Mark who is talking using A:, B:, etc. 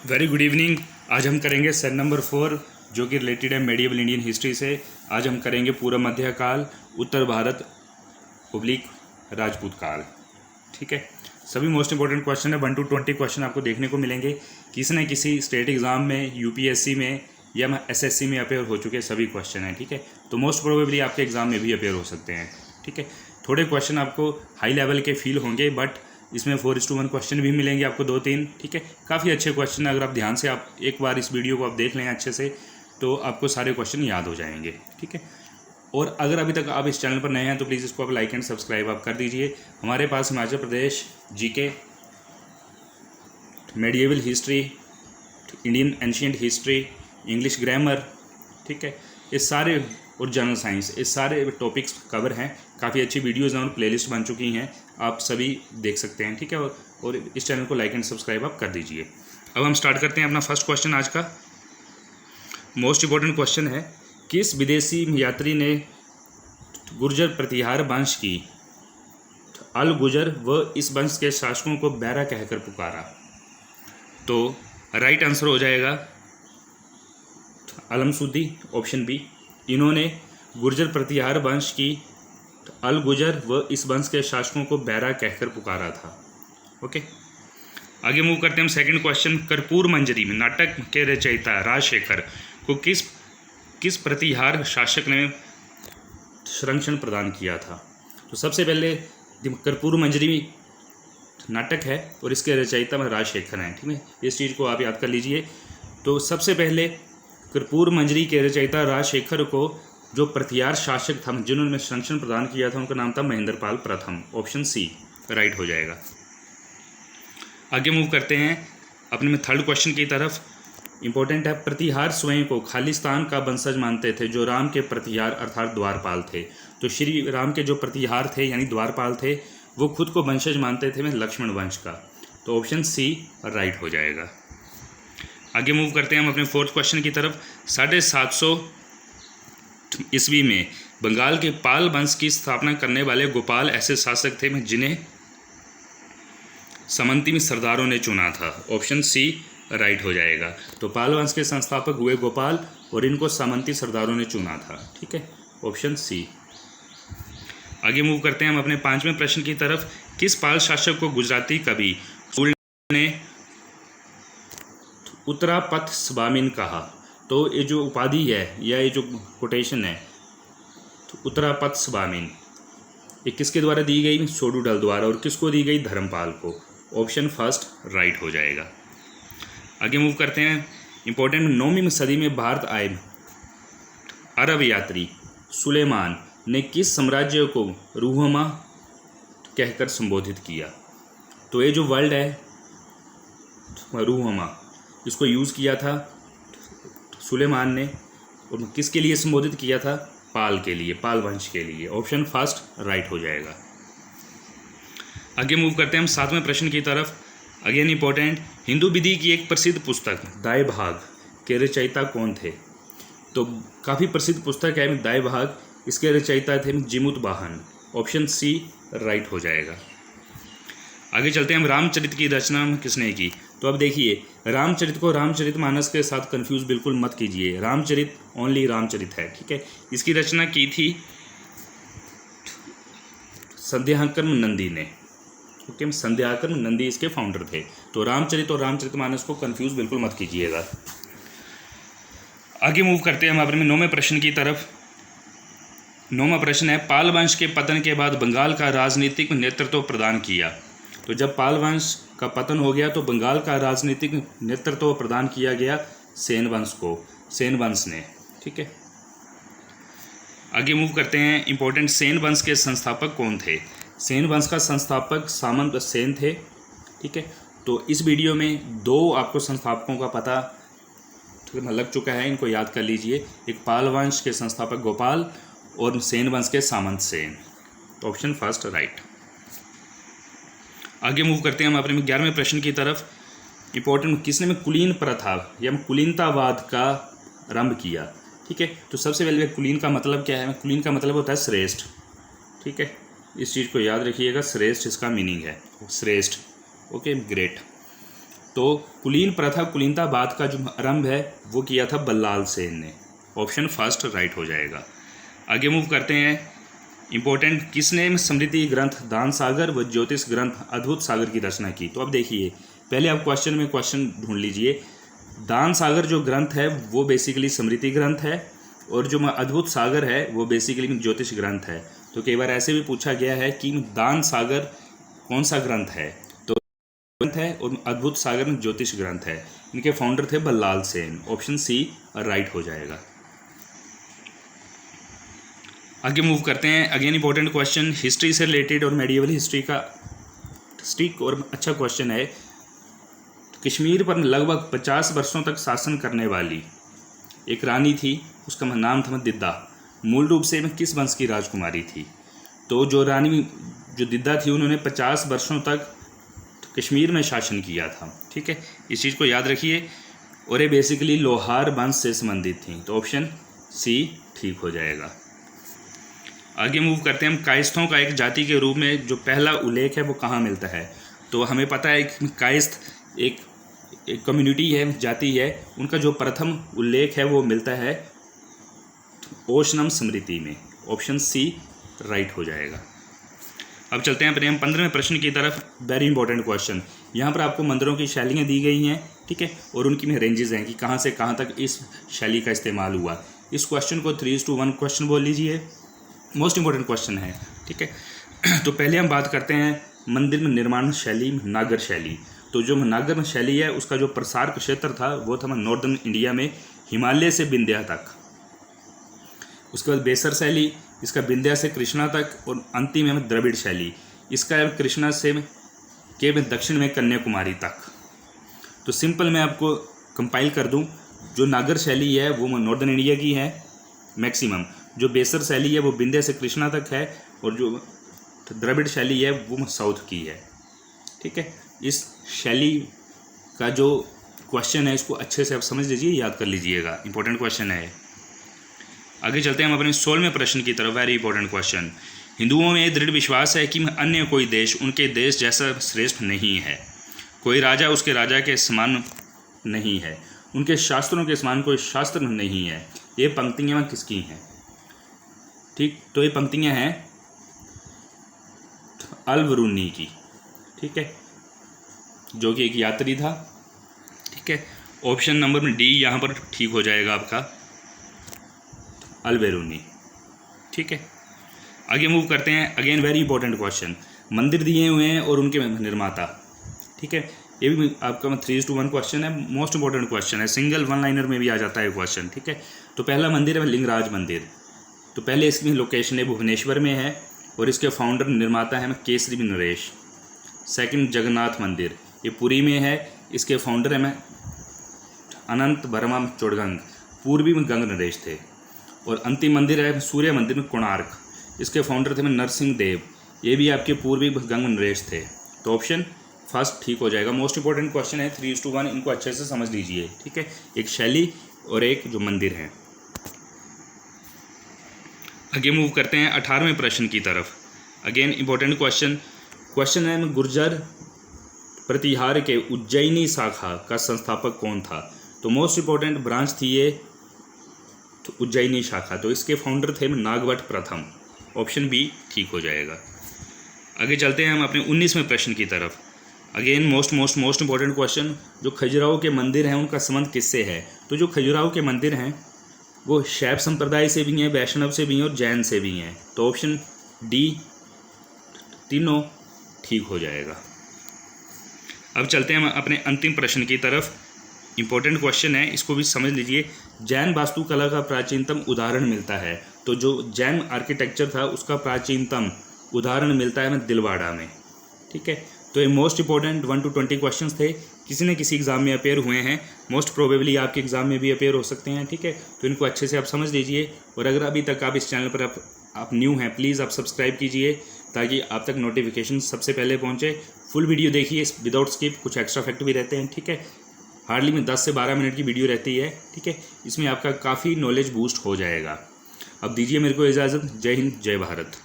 A: Very good evening. आज हम करेंगे सेट नंबर 4 जो कि रिलेटेड है मेडिएवल इंडियन हिस्ट्री से। आज हम करेंगे पूर्व मध्यकाल, उत्तर भारत ओब्लिक राजपूत काल। ठीक है, सभी मोस्ट इंपॉर्टेंट क्वेश्चन है। 1 to 20 क्वेश्चन आपको देखने को मिलेंगे। किसी न किसी स्टेट एग्जाम में, यूपीएससी में या एसएससी में अपेयर हो चुके सभी क्वेश्चन हैं। ठीक है, तो मोस्ट प्रोबेबली आपके एग्जाम में भी अपेयर हो सकते हैं। ठीक है, थोड़े क्वेश्चन आपको हाई लेवल के फील होंगे, बट इसमें 4:1 क्वेश्चन भी मिलेंगे आपको 2-3। ठीक है, काफ़ी अच्छे क्वेश्चन है। अगर आप ध्यान से आप एक बार इस वीडियो को आप देख लें अच्छे से, तो आपको सारे क्वेश्चन याद हो जाएंगे। ठीक है, और अगर अभी तक आप इस चैनल पर नए हैं तो प्लीज़ इसको आप लाइक एंड सब्सक्राइब आप कर दीजिए। हमारे पास Himachal Pradesh GK, medieval history, Indian ancient history, English grammar, ठीक है, ये सारे, और जनरल साइंस, ये सारे टॉपिक्स कवर हैं। काफ़ी अच्छी वीडियोज़ हैं और प्लेलिस्ट बन चुकी हैं, आप सभी देख सकते हैं। ठीक है, और इस चैनल को लाइक एंड सब्सक्राइब आप कर दीजिए। अब हम स्टार्ट करते हैं अपना फर्स्ट क्वेश्चन। आज का मोस्ट इंपॉर्टेंट क्वेश्चन है, किस विदेशी यात्री ने गुर्जर प्रतिहार वंश की अल गुजर व इस वंश के शासकों को बैरा कहकर पुकारा? तो राइट आंसर हो जाएगा अलमसुद्दी, ऑप्शन बी। इन्होंने गुर्जर प्रतिहार वंश की अल गुजर व इस वंश के शासकों को बैरा कहकर पुकारा था। ओके, आगे मूव करते हैं हम सेकंड क्वेश्चन। कर्पूर मंजरी में नाटक के रचयिता राजशेखर को किस प्रतिहार शासक ने संरक्षण प्रदान किया था? तो सबसे पहले कर्पूर मंजरी नाटक है और इसके रचयिता में राजशेखर हैं। ठीक है, इस चीज़ को आप याद कर लीजिए। तो सबसे पहले कर्पूर मंजरी के रचयिता राजशेखर को जो प्रतिहार शासक था जिन्होंने संरक्षण प्रदान किया था, उनका नाम था महेंद्रपाल प्रथम। ऑप्शन सी राइट हो जाएगा। आगे मूव करते हैं अपने में थर्ड क्वेश्चन की तरफ। इंपॉर्टेंट है, प्रतिहार स्वयं को खालिस्तान का वंशज मानते थे जो राम के प्रतिहार अर्थात द्वारपाल थे। तो श्री राम के जो प्रतिहार थे यानी द्वारपाल थे, वो खुद को वंशज मानते थे लक्ष्मण वंश का। तो ऑप्शन सी राइट हो जाएगा। आगे मूव करते हैं हम अपने फोर्थ क्वेश्चन की तरफ। 750 ईस्वी में बंगाल के पाल वंश की स्थापना करने वाले गोपाल ऐसे शासक थे जिन्हें सामंती में सरदारों ने चुना था। ऑप्शन सी राइट हो जाएगा। तो पाल वंश के संस्थापक हुए गोपाल और इनको सामंती सरदारों ने चुना था। ठीक है, ऑप्शन सी। आगे मूव करते हैं हम अपने पांचवें प्रश्न की तरफ। किस पाल शासक को गुजराती कवि ने उत्तरापथ स्वामिन कहा? तो ये जो उपाधि है या ये जो कोटेशन है तो उत्तरापथ स्वामिन, ये किसके द्वारा दी गई? सोडूडल द्वारा। और किसको दी गई? धर्मपाल को। ऑप्शन फर्स्ट राइट हो जाएगा। आगे मूव करते हैं इंपॉर्टेंट। 9वीं सदी में भारत आए अरब यात्री सुलेमान ने किस साम्राज्य को रूहमा कहकर संबोधित किया? तो ये जो वर्ड है रूहमा, इसको यूज़ किया था सुलेमान ने, और किसके लिए संबोधित किया था? पाल के लिए, पाल वंश के लिए। ऑप्शन फर्स्ट राइट हो जाएगा। आगे मूव करते हैं हम सातवें प्रश्न की तरफ। अगेन इंपॉर्टेंट, हिंदू विधि की एक प्रसिद्ध पुस्तक दाय भाग के रचयिता कौन थे? तो काफ़ी प्रसिद्ध पुस्तक है दाय भाग, इसके रचयिता थे जिमुत वाहन। ऑप्शन सी राइट हो जाएगा। आगे चलते हैं हम रामचरित की रचना किसने की? तो अब देखिए, रामचरित को रामचरितमानस के साथ कंफ्यूज बिल्कुल मत कीजिए। रामचरित ओनली रामचरित है। ठीक है, इसकी रचना की थी संध्याकर्म नंदी ने। ओके, संध्याकर्म नंदी इसके फाउंडर थे। तो रामचरित और रामचरितमानस को कंफ्यूज बिल्कुल मत कीजिएगा। आगे मूव करते हैं हम अपने 9वें प्रश्न की तरफ। 9वां प्रश्न है, पाल वंश के पतन के बाद बंगाल का राजनीतिक नेतृत्व प्रदान किया? तो जब पाल वंश का पतन हो गया तो बंगाल का राजनीतिक नेतृत्व प्रदान किया गया सेन वंश को, सेन वंश ने। ठीक है, आगे मूव करते हैं इंपॉर्टेंट, सेन वंश के संस्थापक कौन थे? सेन वंश का संस्थापक सामंत सेन थे। ठीक है, तो इस वीडियो में 2 आपको संस्थापकों का पता लग चुका है, इनको याद कर लीजिए। एक पाल वंश के संस्थापक गोपाल और सेन वंश के सामंत सेन। तो ऑप्शन फर्स्ट राइट। आगे मूव करते हैं हम अपने 11वें प्रश्न की तरफ। इंपॉर्टेंट, किसने में कुलीन प्रथा या कुलीनतावाद का आरंभ किया? ठीक है, तो सबसे पहले कुलीन का मतलब क्या है? कुलीन का मतलब होता है श्रेष्ठ। ठीक है, इस चीज़ को याद रखिएगा, श्रेष्ठ इसका मीनिंग है, श्रेष्ठ। Okay, great. तो कुलीन प्रथा, कुलीनतावाद का जो आरंभ है वो किया था बल्लाल सेन ने। ऑप्शन फर्स्ट राइट हो जाएगा। आगे मूव करते हैं। इम्पोर्टेंट, किसने स्मृति ग्रंथ दान सागर व ज्योतिष ग्रंथ अद्भुत सागर की रचना की? तो अब देखिए, पहले आप क्वेश्चन में क्वेश्चन ढूंढ लीजिए। दान सागर जो ग्रंथ है वो बेसिकली स्मृति ग्रंथ है, और जो अद्भुत सागर है वो बेसिकली ज्योतिष ग्रंथ है। तो कई बार ऐसे भी पूछा गया है कि दान सागर कौन सा ग्रंथ है, तो ग्रंथ है, और अद्भुत सागर ज्योतिष ग्रंथ है। इनके फाउंडर थे Ballal Sen. Option C right हो जाएगा। आगे मूव करते हैं। अगेन इंपॉर्टेंट क्वेश्चन, हिस्ट्री से रिलेटेड और मेडिएवल हिस्ट्री का स्टिक और अच्छा क्वेश्चन है। कश्मीर पर लगभग 50 वर्षों तक शासन करने वाली एक रानी थी, उसका नाम था दिद्दा। मूल रूप से किस वंश की राजकुमारी थी? तो जो रानी जो दिद्दा थी उन्होंने 50 वर्षों तक कश्मीर में शासन किया था। ठीक है, इस चीज़ को याद रखिए। और ये बेसिकली लोहार वंश से संबंधित थी। तो ऑप्शन सी ठीक हो जाएगा। आगे मूव करते हैं हम। कायस्थों का एक जाति के रूप में जो पहला उल्लेख है वो कहाँ मिलता है? तो हमें पता है कि कायस्थ एक कम्युनिटी है, जाति है, उनका जो प्रथम उल्लेख है वो मिलता है ओशनम स्मृति में। ऑप्शन सी राइट हो जाएगा। अब चलते हैं अपने हम 15वें प्रश्न की तरफ। Very important question. यहाँ पर आपको मंदिरों की शैलियाँ दी गई हैं, ठीक है, और उनकी में रेंजेस हैं कि कहाँ से कहाँ तक इस शैली का इस्तेमाल हुआ। इस क्वेश्चन को 3:1 क्वेश्चन बोल लीजिए। मोस्ट इंपॉर्टेंट क्वेश्चन है, ठीक है। तो पहले हम बात करते हैं मंदिर में निर्माण शैली, नागर शैली। तो जो नागर शैली है उसका जो प्रसार क्षेत्र था वो था नॉर्दर्न इंडिया में, हिमालय से विंध्या तक। उसके बाद बेसर शैली, इसका विंध्या से कृष्णा तक, और अंतिम है द्रविड़ शैली, इसका कृष्णा से के दक्षिण में कन्याकुमारी तक। तो सिंपल मैं आपको कंपाइल कर दूं, जो नागर शैली है वो नॉर्दर्न इंडिया की है मैक्सिमम, जो बेसर शैली है वो विंध्या से कृष्णा तक है, और जो द्रविड़ शैली है वो साउथ की है। ठीक है, इस शैली का जो क्वेश्चन है इसको अच्छे से आप समझ लीजिए, याद कर लीजिएगा, इंपॉर्टेंट क्वेश्चन है। आगे चलते हैं हम अपने 16वें प्रश्न की तरफ। Very important question. हिंदुओं में दृढ़ विश्वास है कि अन्य कोई देश उनके देश जैसा श्रेष्ठ नहीं है, कोई राजा उसके राजा के समान नहीं है, उनके शास्त्रों के समान कोई शास्त्र नहीं है। ये पंक्तियाँ किसकी हैं? ठीक, तो ये पंक्तियाँ हैं अल-बरूनी की, ठीक है, जो कि एक यात्री था। ठीक है, ऑप्शन नंबर में डी यहाँ पर ठीक हो जाएगा आपका, अल-बरूनी। ठीक है, आगे मूव करते हैं। Again very important question. मंदिर दिए हुए हैं और उनके निर्माता। ठीक है, ये भी आपका 3:1 क्वेश्चन है, मोस्ट इंपॉर्टेंट क्वेश्चन है, सिंगल वन लाइनर में भी आ जाता है क्वेश्चन। ठीक है, तो पहला मंदिर है लिंगराज मंदिर। तो पहले इसकी लोकेशन है भुवनेश्वर में है, और इसके फाउंडर निर्माता है केसरी नरेश। सेकंड जगन्नाथ मंदिर, ये पुरी में है, इसके फाउंडर है अनंत वर्मा चोड़गंग, पूर्वी में गंग नरेश थे। और अंतिम मंदिर है सूर्य मंदिर में कोणार्क, इसके फाउंडर थे नरसिंह देव, ये भी आपके पूर्वी गंग नरेश थे। तो ऑप्शन फर्स्ट ठीक हो जाएगा। मोस्ट इंपॉर्टेंट क्वेश्चन है 3:1, इनको अच्छे से समझ लीजिए। ठीक है, एक शैली और एक जो मंदिर है। आगे मूव करते हैं 18वें प्रश्न की तरफ। अगेन इंपॉर्टेंट क्वेश्चन है गुर्जर प्रतिहार के उज्जैनी शाखा का संस्थापक कौन था? तो मोस्ट इंपॉर्टेंट ब्रांच थी ये तो उज्जैनी शाखा, तो इसके फाउंडर थे नागभट्ट प्रथम। ऑप्शन बी ठीक हो जाएगा। आगे चलते हैं हम अपने 19वें प्रश्न की तरफ। अगेन मोस्ट इंपॉर्टेंट क्वेश्चन, जो खजुराहो के मंदिर हैं उनका संबंध किससे है? तो जो खजुराहो के मंदिर हैं वो शैव संप्रदाय से भी हैं, वैष्णव से भी हैं और जैन से भी हैं। तो ऑप्शन डी तीनों ठीक हो जाएगा। अब चलते हैं हम अपने अंतिम प्रश्न की तरफ। इंपॉर्टेंट क्वेश्चन है, इसको भी समझ लीजिए। जैन वास्तुकला का प्राचीनतम उदाहरण मिलता है, तो जो जैन आर्किटेक्चर था उसका प्राचीनतम उदाहरण मिलता है दिलवाड़ा में। ठीक है, तो ये मोस्ट इंपॉर्टेंट 1 to 20 क्वेश्चन थे, किसी न किसी एग्जाम में अपेयर हुए हैं, मोस्ट प्रोबेबली आपके एग्जाम में भी अपेयर हो सकते हैं। ठीक है, तो इनको अच्छे से आप समझ लीजिए। और अगर अभी तक आप इस चैनल पर आप न्यू हैं, प्लीज़ आप सब्सक्राइब कीजिए ताकि आप तक नोटिफिकेशन सबसे पहले पहुंचे। फुल वीडियो देखिए विदाउट स्किप, कुछ एक्स्ट्रा फैक्ट भी रहते हैं। ठीक है, हार्डली में 10 से 12 मिनट की वीडियो रहती है। ठीक है, इसमें आपका काफ़ी नॉलेज बूस्ट हो जाएगा। अब दीजिए मेरे को इजाज़त। जय हिंद, जय भारत।